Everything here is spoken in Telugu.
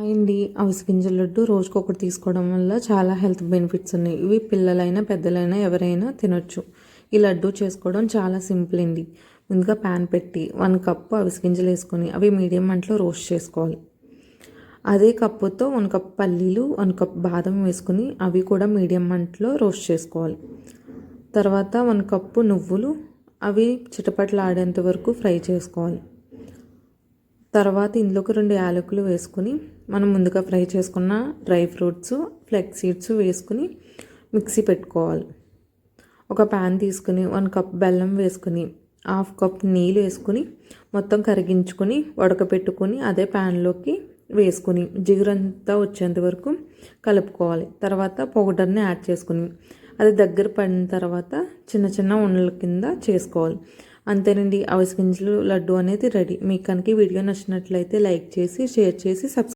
అండి అవిసె గింజల లడ్డు రోజుకొకటి తీసుకోవడం వల్ల చాలా హెల్త్ బెనిఫిట్స్ ఉన్నాయి. ఇవి పిల్లలైనా పెద్దలైనా ఎవరైనా తినొచ్చు. ఈ లడ్డు చేసుకోవడం చాలా సింపుల్ అండి. ముందుగా ప్యాన్ పెట్టి 1 కప్పు అవిసె గింజలు వేసుకొని అవి మీడియం మంటలో రోస్ట్ చేసుకోవాలి. అదే కప్పుతో 1 కప్ పల్లీలు 1 కప్ బాదం వేసుకుని అవి కూడా మీడియం మంటలో రోస్ట్ చేసుకోవాలి. తర్వాత 1 కప్పు నువ్వులు అవి చిటపటలాడేంత వరకు ఫ్రై చేసుకోవాలి. తర్వాత ఇందులోకి 2 యాలకులు వేసుకుని మనం ముందుగా ఫ్రై చేసుకున్న డ్రై ఫ్రూట్స్ ఫ్లెక్స్ సీడ్స్ వేసుకుని మిక్సీ పెట్టుకోవాలి. ఒక ప్యాన్ తీసుకుని 1 కప్ బెల్లం వేసుకుని 1/2 కప్ నీళ్ళు వేసుకుని మొత్తం కరిగించుకొని ఉడకపెట్టుకొని అదే ప్యాన్లోకి వేసుకుని జిగురంతా వచ్చేంత వరకు కలుపుకోవాలి. తర్వాత పౌడర్ని యాడ్ చేసుకుని అది దగ్గర పడిన తర్వాత చిన్న చిన్న ఉండల కింద చేసుకోవాలి. అంతేనండి, అవిసె గింజలు లడ్డు అనేది రెడీ. మీకు కనుక ఈ వీడియో నచ్చినట్లయితే లైక్ చేసి షేర్ చేసి